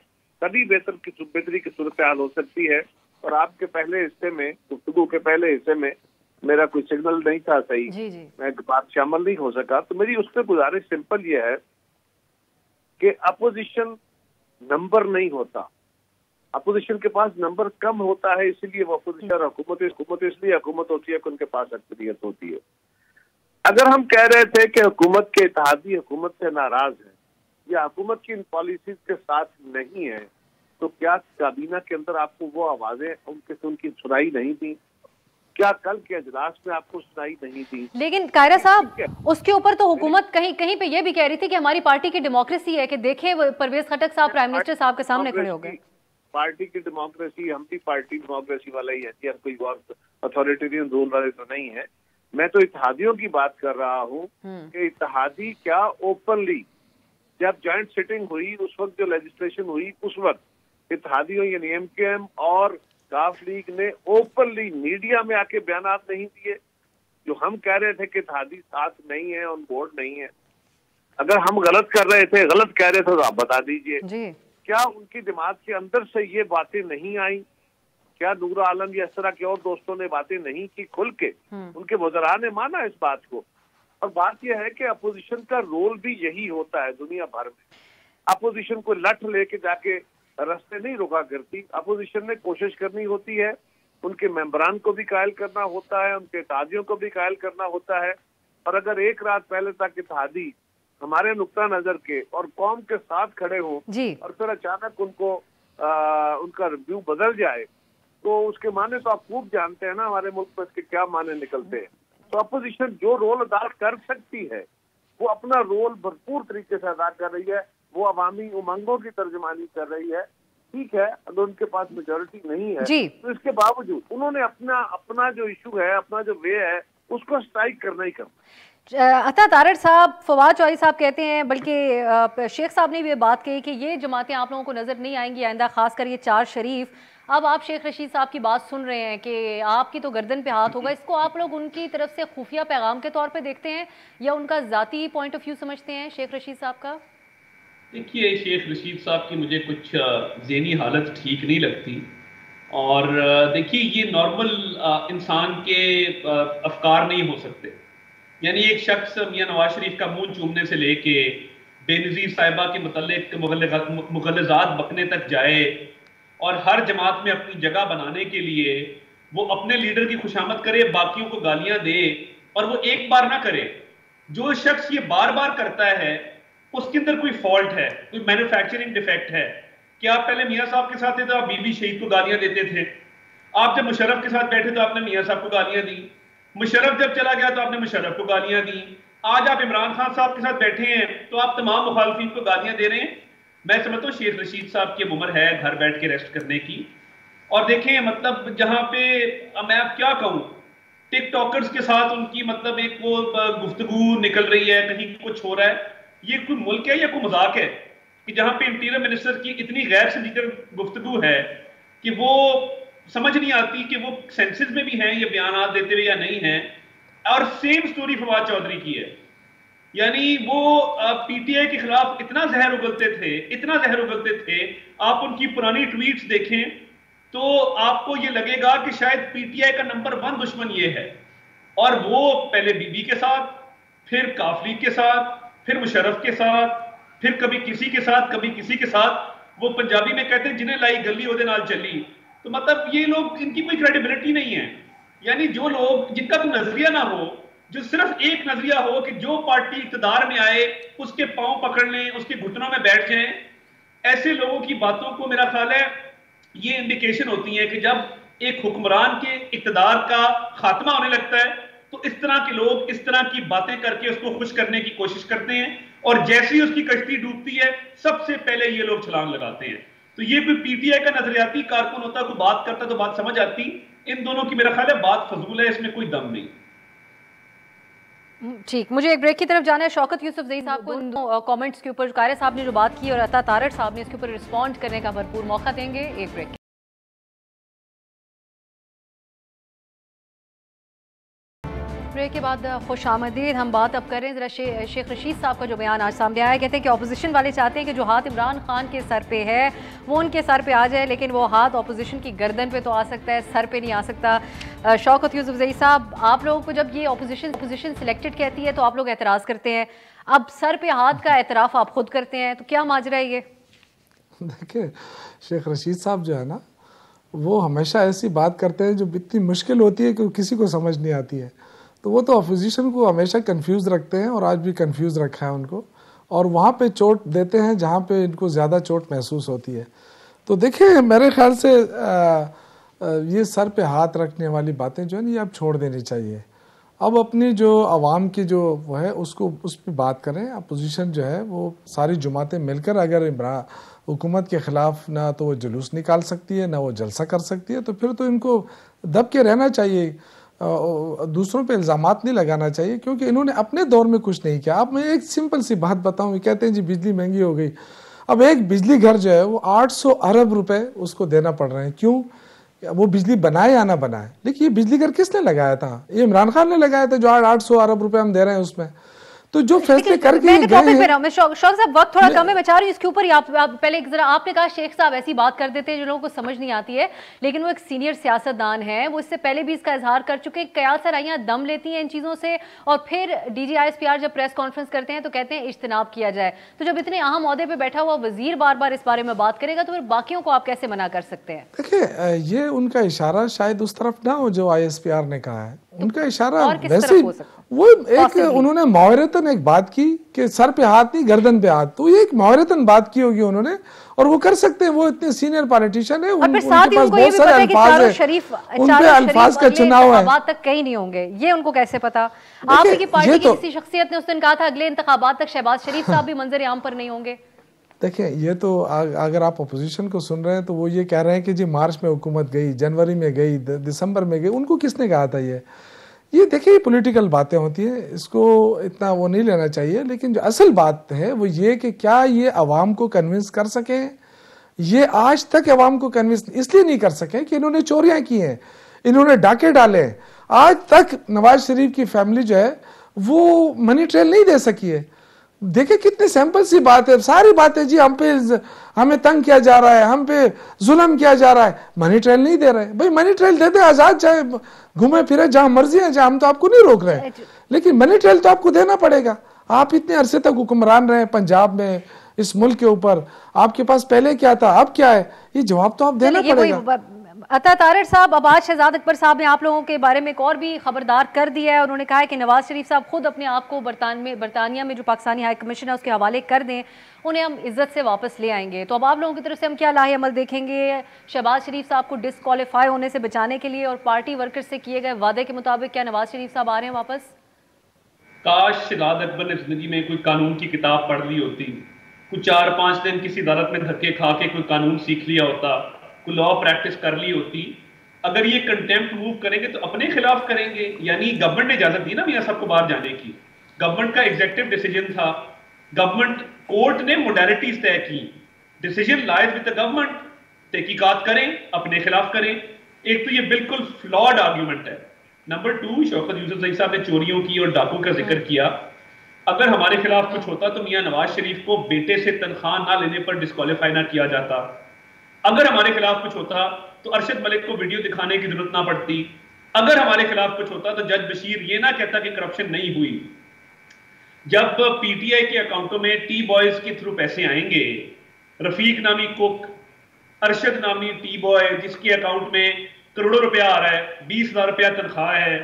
तभी बेहतरी की सूरत हाल हो सकती है। और आपके पहले हिस्से में, गुफ्तगू के पहले हिस्से में मेरा कोई सिग्नल नहीं था सही, मैं बात शामिल नहीं हो सका, तो मेरी उस पर गुजारिश सिंपल ये है कि अपोजिशन नंबर नहीं होता, अपोजिशन के पास नंबर कम होता है, इसीलिए वो अपोजिशन हुकूमत इसलिए हुकूमत होती है कि उनके पास अक्सरियत होती है। अगर हम कह रहे थे कि हुकूमत के इत्तेहादी हुकूमत से नाराज है या हुकूमत की इन पॉलिसीज के साथ नहीं है, तो क्या काबीना के अंदर आपको वो आवाजें उनकी सुनाई नहीं थी? क्या कल के अजलास में आपको सुनाई नहीं थी? लेकिन कायरा साहब, उसके ऊपर तो हुकूमत कहीं कहीं पे ये भी कह रही थी कि हमारी पार्टी की डेमोक्रेसी है, कि देखें परवेज खटक साहब प्राइम मिनिस्टर साहब के सामने खड़े हो गए। पार्टी की डेमोक्रेसी, हम भी पार्टी डेमोक्रेसी वाला ही है, कोई और अथॉरिटेरियन रूल वाले तो नहीं है। मैं तो इत्तेहादियों की बात कर रहा हूँ कि इत्तेहादी क्या ओपनली, जब जॉइंट सिटिंग हुई उस वक्त जो लेजिस्लेशन हुई, उस वक्त इत्तेहादियों यानी MKM और काफ लीग ने ओपनली मीडिया में आके बयानात नहीं दिए। जो हम कह रहे थे कि इत्तेहादी साथ नहीं है, ऑन बोर्ड नहीं है, अगर हम गलत कर रहे थे, गलत कह रहे थे, तो आप बता दीजिए। क्या उनकी दिमाग के अंदर से ये बातें नहीं आई? क्या नूर आलम या इस तरह के और दोस्तों ने बातें नहीं की खुल के? उनके वज़रा ने माना इस बात को। और बात यह है कि अपोजिशन का रोल भी यही होता है दुनिया भर में। अपोजिशन को लठ लेके जाके रास्ते नहीं रोका करती, अपोजिशन ने कोशिश करनी होती है, उनके मेंबरान को भी कायल करना होता है, उनके इत्तेहादियों को भी कायल करना होता है। और अगर एक रात पहले तक इत्तेहादी हमारे नुक्ता नजर के और कौम के साथ खड़े हों और फिर अचानक उनका रिव्यू बदल जाए, तो उसके माने तो आप खूब जानते हैं ना हमारे मुल्क में इसके क्या माने निकलते हैं। तो अपोजिशन जो रोल अदा कर सकती है वो अपना रोल भरपूर तरीके से अदा कर रही है, वो अवामी उमंगों की तर्जमानी कर रही है। ठीक है, अगर उनके पास मेजोरिटी नहीं है तो इसके बावजूद उन्होंने अपना जो इशू है, अपना जो वे है, उसको स्ट्राइक करना ही करना। अता तारड़ साहब, फवाद चौधरी साहब कहते हैं, बल्कि शेख साहब ने भी ये बात कही कि ये जमातें आप लोगों को नज़र नहीं आएंगी आइंदा, खासकर ये 4 शरीफ। अब आप शेख रशीद साहब की बात सुन रहे हैं कि आपकी तो गर्दन पे हाथ होगा, इसको आप लोग उनकी तरफ से खुफिया पैगाम के तौर पे देखते हैं या उनका ज़ाती पॉइंट ऑफ व्यू समझते हैं शेख रशीद साहब का? देखिए, शेख रशीद साहब की मुझे कुछ ज़हनी हालत ठीक नहीं लगती। और देखिए, ये नॉर्मल इंसान के अफकार नहीं हो सकते। यानी एक शख्स मियां नवाज शरीफ का मुंह चूमने से लेके बेनज़ीर साहिबा के मुतल्लिक मुग़ल्लज़ात बकने तक जाए और हर जमात में अपनी जगह बनाने के लिए वो अपने लीडर की खुशामद करे, बाकियों को गालियां दे, और वो एक बार ना करे। जो शख्स ये बार बार करता है उसके अंदर कोई फॉल्ट है, कोई मैन्युफैक्चरिंग डिफेक्ट है। कि आप पहले मियां साहब के साथ थे तो आप बीबी शहीद को गालियां देते थे, आप जब मुशर्रफ के साथ बैठे तो आपने मियां साहब को गालियां दी, मुशर्रफ जब चला गया तो आपने मुशर्रफ को गालियां दी, आज आप इमरान खान साहब के साथ बैठे हैं तो आप तमाम मुखालफिन को गालियां दे रहे हैं। मैं समझता हूँ शेख रशीद साहब की उम्र है घर बैठ के रेस्ट करने की। और देखें, मतलब जहाँ पे मैं अब क्या कहूँ, टिकटॉकर्स के साथ उनकी मतलब एक वो गुफ्तगू निकल रही है, कहीं कुछ हो रहा है। ये कोई मुल्क है या कोई मजाक है कि जहाँ पे इंटीरियर मिनिस्टर की इतनी गैर संजीदा गुफ्तगू है कि वो समझ नहीं आती कि वो सेंसेस में भी हैं ये बयान देते हुए या नहीं है। और सेम स्टोरी फवाद चौधरी की है। यानी वो पीटीआई के खिलाफ इतना जहर उगलते थे, आप उनकी पुरानी ट्वीट्स देखें तो आपको ये लगेगा कि शायद पीटीआई का नंबर 1 दुश्मन ये है। और वो पहले बीबी के साथ, फिर काफ लीग के साथ, फिर मुशर्रफ के साथ, फिर कभी किसी के साथ, कभी किसी के साथ। वो पंजाबी में कहते हैं जिन्हें लाई गली ओदे नाल चली। तो मतलब ये लोग, इनकी कोई क्रेडिबिलिटी नहीं है। यानी जो लोग, जिनका कोई नजरिया ना हो, जो सिर्फ एक नजरिया हो कि जो पार्टी इक्तदार में आए उसके पांव पकड़ लें, उसके घुटनों में बैठ जाएं, ऐसे लोगों की बातों को मेरा ख्याल है ये इंडिकेशन होती है कि जब एक हुक्मरान के इक्तदार का खात्मा होने लगता है तो इस तरह के लोग इस तरह की बातें करके उसको खुश करने की कोशिश करते हैं। और जैसे ही उसकी कश्ती डूबती है सबसे पहले ये लोग छलांग लगाते हैं। तो ये कोई पीटीआई का नजरियाती कारकुन होता, कोई बात करता तो बात समझ आती। इन दोनों की मेरा ख्याल है बात फजूल है, इसमें कोई दम नहीं। ठीक, मुझे एक ब्रेक की तरफ जाना है। शौकत यूसुफजई साहब को इन कमेंट्स के ऊपर कारी साहब ने जो बात की और अता तारड़ साहब ने इसके ऊपर रिस्पॉन्ड करने का भरपूर मौका देंगे। एक ब्रेक। ब्रेक के बाद खुश आमदीद। हम बात अब करें ज़रा शेख रशीद साहब का जो बयान आज सामने आया। कहते हैं कि अपोजिशन वाले चाहते हैं कि जो हाथ इमरान खान के सर पे है वो उनके सर पे आ जाए, लेकिन वो हाथ अपोजिशन की गर्दन पे तो आ सकता है, सर पे नहीं आ सकता। शौकत यूसुफजई साहब, आप लोगों को जब ये अपोजिशन सिलेक्टेड कहती है तो आप लोग एतराज़ करते हैं, अब सर पे हाथ का एतराफ़ आप खुद करते हैं, तो क्या माजरा है ये? देखिए, शेख रशीद साहब जो है ना, वो हमेशा ऐसी बात करते हैं जो इतनी मुश्किल होती है कि किसी को समझ नहीं आती है। तो वो तो अपोजिशन को हमेशा कंफ्यूज रखते हैं और आज भी कंफ्यूज रखा है उनको, और वहाँ पे चोट देते हैं जहाँ पे इनको ज़्यादा चोट महसूस होती है। तो देखिए, मेरे ख्याल से ये सर पे हाथ रखने वाली बातें जो है ना, ये अब छोड़ देनी चाहिए। अब अपनी जो आवाम की जो वो है उसको उस पर बात करें। अपोजिशन जो है वो सारी जमातें मिलकर अगर हुकूमत के ख़िलाफ़ ना तो वो जुलूस निकाल सकती है, ना वो जलसा कर सकती है, तो फिर तो इनको दब के रहना चाहिए, दूसरों पे इल्ज़ामात नहीं लगाना चाहिए, क्योंकि इन्होंने अपने दौर में कुछ नहीं किया। अब मैं एक सिंपल सी बात बताऊं, कहते हैं जी बिजली महंगी हो गई। अब एक बिजली घर जो है वो 800 अरब रुपए उसको देना पड़ रहे हैं। क्यों? वो बिजली बनाए या ना बनाए, लेकिन ये बिजली घर किसने लगाया था? ये इमरान खान ने लगाया था, जो 800 अरब रुपए हम दे रहे हैं उसमें। तो जो फैसले करके मैं टॉपिक पे रहा हूं, मैं शौक साहब वक्त थोड़ा कम है, मैं चाह रही हूं इसके ऊपर ही आप पहले जरा, आपने कहा शेख साहब ऐसी बात कर देते हैं जो लोगों को समझ नहीं आती है, लेकिन वो एक सीनियर सियासतदान है, वो इससे पहले भी इसका इजहार कर चुके हैं। कयाल सराइयां दम लेती हैं इन चीज़ों से, और फिर DGISPR जब प्रेस कॉन्फ्रेंस करते हैं तो कहते हैं इज्तिनाब किया जाए। तो जब इतने अहम ओहदे पर बैठा हुआ वजीर बार बार इस बारे में बात करेगा तो फिर बाकियों को आप कैसे मना कर सकते हैं? देखिए, ये उनका इशारा शायद उस तरफ ना हो जो ISPR ने कहा है, उनका इशारा वैसे वो एक उन्होंने मुआवरतन एक बात की कि सर पे हाथ नहीं गर्दन पे हाथ, तो ये एक मुआवरतन बात की होगी उन्होंने, और वो कर सकते हैं, वो इतने सीनियर पॉलिटिशियन है, उनके पास बहुत सारे अल्फाज है, उनपे अल्फाज का चुनाव है, तक कहीं नहीं होंगे, ये उनको कैसे पता? आपकी पार्टी की किसी शख्सियत ने उस दिन कहा था अगले इंतखाबात तक शहबाज शरीफ साहब भी मंजर आम पर नहीं होंगे। देखिए, ये तो अगर आप अपोजिशन को सुन रहे हैं तो वो ये कह रहे हैं कि जी मार्च में हुकूमत गई, जनवरी में गई, दिसंबर में गई, उनको किसने कहा था? ये देखिए पॉलिटिकल बातें होती हैं, इसको इतना वो नहीं लेना चाहिए। लेकिन जो असल बात है वो ये कि क्या ये अवाम को कन्विंस कर सके? ये आज तक अवाम को कन्विंस इसलिए नहीं कर सके कि इन्होंने चोरियां की हैं, इन्होंने डाके डाले। आज तक नवाज शरीफ की फैमिली जो है वो मनी ट्रेल नहीं दे सकी है। देखिए कितनी सिंपल सी बात है, सारी बातें जी हमें तंग किया जा रहा है, हम पे जुल्म किया जा रहा है, मनी ट्रेल नहीं दे रहे। भाई मनी ट्रेल दे दे, आजाद चाहे घूमे फिरे जहां मर्जी है, जहां हम तो आपको नहीं रोक रहे हैं, लेकिन मनी ट्रेल तो आपको देना पड़ेगा। आप इतने अरसे तक हुक्मरान रहे पंजाब में, इस मुल्क के ऊपर, आपके पास पहले क्या था, अब क्या है, ये जवाब तो आप देना पड़ेगा। अता तारड़ साहब, अब आज शहजाद अकबर साहब ने आप लोगों के बारे में एक और भी खबरदार कर दिया है। उन्होंने कहा है कि नवाज शरीफ साहब खुद अपने आप को बरतानिया में जो पाकिस्तानी हाई कमीशन है उसके हवाले कर दें, उन्हें हम इज्जत से वापस ले आएंगे। तो अब आप लोगों की तरफ से हम क्या लाहे अमल देखेंगे शहबाज शरीफ साहब को डिस्क्वालीफाई होने से बचाने के लिए, और पार्टी वर्कर्स से किए गए वादे के मुताबिक क्या नवाज शरीफ साहब आ रहे हैं वापस? काश शहजाद अकबर ने जिंदगी में कोई कानून की किताब पढ़ ली होती, कुछ 4-5 दिन किसी अदालत में धक्के खा के कोई कानून सीख लिया होता, कोई लॉ प्रैक्टिस कर ली होती। अगर ये कंटेम्प्ट मूव करेंगे तो अपने खिलाफ करेंगे, यानी गवर्नमेंट ने इजाजत दी ना मियां सबको बाहर जाने की, गवर्नमेंट का एग्जीक्यूटिव डिसीजन था, गवर्नमेंट कोर्ट ने मोडालिटीज तय की, decision lies with the government, तहकीकात करें, अपने खिलाफ करें। एक तो ये बिल्कुल फ्लॉड आर्ग्यूमेंट है। नंबर 2, शौकत यूसुफजई साहब ने चोरियों की और डाकू का जिक्र किया। अगर हमारे खिलाफ कुछ होता तो मियां नवाज शरीफ को बेटे से तनख्वाह ना लेने पर डिस्क्वालीफाई ना किया जाता। अगर हमारे खिलाफ कुछ होता तो अरशद मलिक को वीडियो दिखाने की जरूरत ना पड़ती। अगर हमारे खिलाफ कुछ होता तो जज बशीर ये ना कहता कि करप्शन नहीं हुई। जब पीटीआई के अकाउंटों में टी बॉयज के थ्रू पैसे आएंगे, रफीक नामी कुक, अरशद नामी टी बॉय जिसके अकाउंट में करोड़ों रुपया आ रहा है, 20,000 रुपया तनख्वाह है,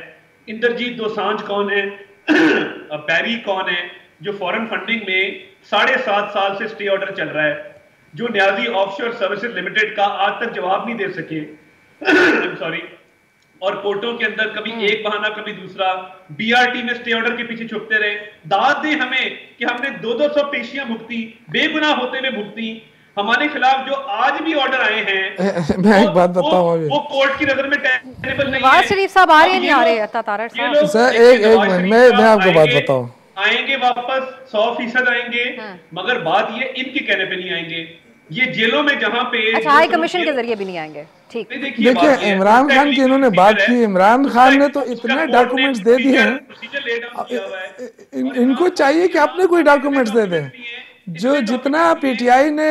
इंद्रजीत दोसांझ कौन है, बैरी कौन है, जो फॉरेन फंडिंग में 7.5 साल से स्टे ऑर्डर चल रहा है, जो न्याजी ऑफशोर सर्विसेज लिमिटेड का आज तक जवाब नहीं दे सके सॉरी, और कोर्टों के अंदर कभी एक बहाना कभी दूसरा, बीआरटी में स्टे ऑर्डर के पीछे छुपते रहे। दाद दे हमें कि हमने 200 पेशियां भुगती, बेगुनाह होते हुए भुगती, हमारे खिलाफ जो आज भी ऑर्डर आए हैं मैं एक बात बताऊं अभी, वो कोर्ट की नजर में टेनेबल नहीं नवाज है। शरीफ साहब आ रहे हैं, नहीं आ रहे तारड़ साहब? सर एक मिनट, मैं आपको बात बताऊं, आएंगे वापस 100% आएंगे, मगर बात ये इनके कहने पे नहीं आएंगे, ये जेलों में जहां पे अच्छा हाई कमीशन के जरिए भी नहीं आएंगे। ठीक, देखिए इमरान खान की इन्होंने बात की, इमरान खान ने तो इतने डॉक्यूमेंट्स दे दिए हैं, इनको चाहिए कि अपने कोई डॉक्यूमेंट्स दे दें। जो जितना पीटीआई ने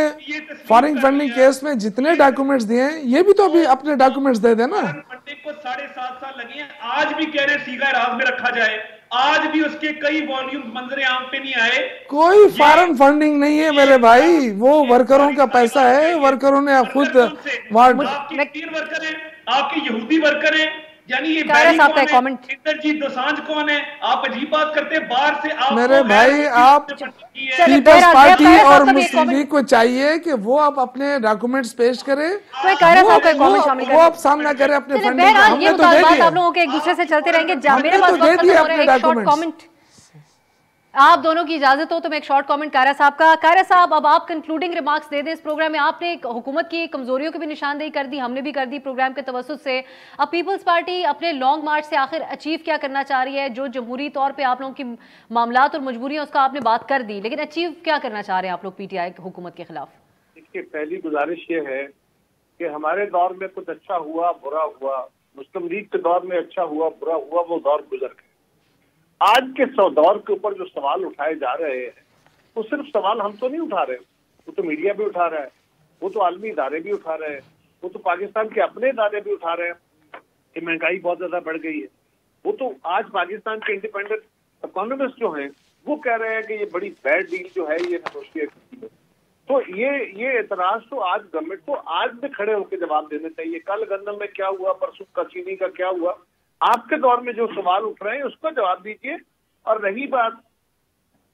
फॉरेन फंडिंग केस में जितने डॉक्यूमेंट्स दिए हैं, ये भी तो अभी अपने डॉक्यूमेंट्स दे देना। फंडिंग को 7.5 साल लगे हैं, आज भी कह रहे सीगा राज में रखा जाए, आज भी उसके कई वॉल्यूम मंजरे आम पे नहीं आए। कोई फॉरेन फंडिंग नहीं है मेरे भाई, वो वर्करों का पैसा है, वर्करों ने खुद आपके 3 वर्कर हैं, आपके यहूदी वर्कर हैं, यानी ये इंद्रजीत दोसांझ कौन है? आप अजीब बात करते हैं, बाहर से आप मेरे भाई, आप पीपल्स पार्टी और मुस्लिम लीग को चाहिए कि वो आप अपने डॉक्यूमेंट्स पेश करें, वो आप सामना करें अपने फंडिंग का। हमने तो दे दिया, आप लोगों के एक दूसरे से चलते रहेंगे, मेरे पास दे दिए अपने डॉक्यूमेंट्स। आप दोनों की इजाजत हो तो मैं एक शॉर्ट कमेंट कायरा साहब का। कायरा साहब, अब आप कंक्लूडिंग रिमार्क्स दे दें इस प्रोग्राम में। आपने हुकूमत की कमजोरियों की भी निशानदेही कर दी, हमने भी कर दी प्रोग्राम के तवज्जुह से। अब पीपल्स पार्टी अपने लॉन्ग मार्च से आखिर अचीव क्या करना चाह रही है? जो जमहूरी तौर पर आप लोगों की मामलात और मजबूरियां उसका आपने बात कर दी, लेकिन अचीव क्या करना चाह रहे हैं आप लोग पीटीआई हुकूमत के खिलाफ? देखिए, पहली गुजारिश ये है कि हमारे दौर में कुछ अच्छा हुआ बुरा हुआ, मुस्लिम लीग के दौर में अच्छा हुआ बुरा हुआ, वो दौर गुजर गए। आज के दौर के ऊपर जो सवाल उठाए जा रहे हैं, वो सिर्फ सवाल हम तो नहीं उठा रहे, वो तो मीडिया भी उठा रहा है, वो तो आलमी इदारे भी उठा रहे हैं, वो तो पाकिस्तान के अपने इदारे भी उठा रहे हैं कि महंगाई बहुत ज्यादा बढ़ गई है। वो तो आज पाकिस्तान के इंडिपेंडेंट इकोनॉमिस्ट जो हैं वो कह रहे हैं कि ये बड़ी बैड डील जो है ये नेगोशिएट की है। तो ये एतराज तो आज गवर्नमेंट को आज में खड़े होकर जवाब देना चाहिए। कल गंदम में क्या हुआ, परसों का चीनी का क्या हुआ, आपके दौर में जो सवाल उठ रहे हैं उसका जवाब दीजिए। और रही बात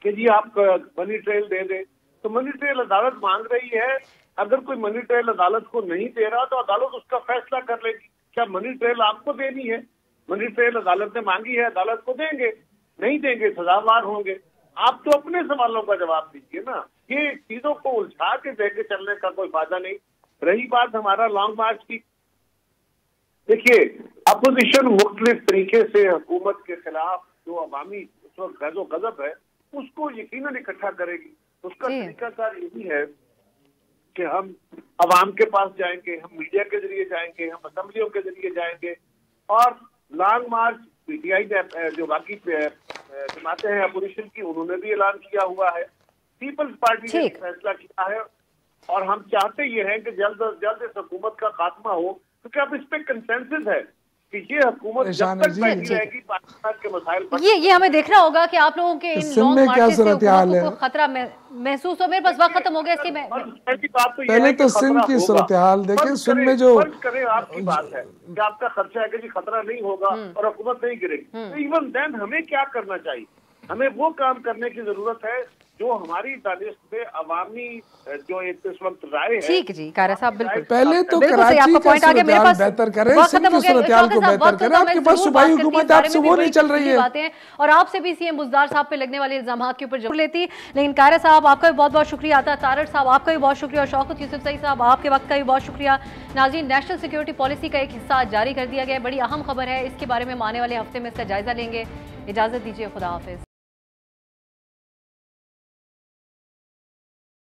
कि जी आप मनी ट्रेल दे दें, तो मनी ट्रेल अदालत मांग रही है, अगर कोई मनी ट्रेल अदालत को नहीं दे रहा तो अदालत उसका फैसला कर लेगी। क्या मनी ट्रेल आपको देनी है? मनी ट्रेल अदालत ने मांगी है, अदालत को देंगे, नहीं देंगे सजावार होंगे। आप तो अपने सवालों का जवाब दीजिए ना, ये चीजों को उलझा के लेके चलने का कोई फायदा नहीं। रही बात हमारा लॉन्ग मार्च की, देखिए अपोजिशन मुख्तलिफ तरीके से हुकूमत के खिलाफ जो अवामी उस वक्त गैज़ो गज़ब है उसको यकीनन इकट्ठा करेगी। उसका तरीकाकार यही है कि हम अवाम के पास जाएंगे, हम मीडिया के जरिए जाएंगे, हम असेंबलियों के जरिए जाएंगे, और लॉन्ग मार्च पीटीआई जो बाकी जमातें हैं अपोजिशन की, उन्होंने भी ऐलान किया हुआ है, पीपल्स पार्टी ने फैसला किया है, और हम चाहते ये हैं कि जल्द अज जल्द इस हुकूमत का खात्मा हो, क्योंकि अब इस पे कंसेंसस है कि ये हुकूमत जब तक बैठी रहेगी पाकिस्तान के मसाइल पर। ये हमें देखना होगा कि आप लोगों के इन लॉन्ग मार्चेस से हुकूमत को खतरा महसूस हो। मेरे पास वक्त खत्म हो गया, इसलिए मैं पहले तो सिंध की सूरत हाल देखें। सिंध में जो आपकी बात है कि आपका खर्चा है कि जी खतरा नहीं होगा और हुकूमत नहीं गिरेगी, तो इवन देन हमें क्या करना चाहिए? हमें वो काम करने की जरूरत है जो हमारी दानिश में अवामी जो एक इस वक्त राय है। ठीक जी कायरा साहब, बिल्कुल पहले तो कराची का सूरत बेहतर करें, सिंध की सूरत हाल को बेहतर करें। आपके पास सूबाई हुकूमत आपसे वो नहीं चल रही है, और आपसे भी सीएम बुज़दार साहब पे लगने वाले इल्जामात के ऊपर जरूर लेती। लेकिन कायरा साहब आपका भी बहुत बहुत शुक्रिया, आता तारड़ साहब आपका भी बहुत शुक्रिया, और शौकत यूसुफ सईद साहब आपके वक्त का भी बहुत शुक्रिया। नाज़रीन, नेशनल सिक्योरिटी पॉलिसी का एक हिस्सा जारी कर दिया गया है, बड़ी अहम खबर है, इसके बारे में आने वाले हफ्ते में इसका जायजा लेंगे। इजाजत दीजिए, खुदा हाफिज।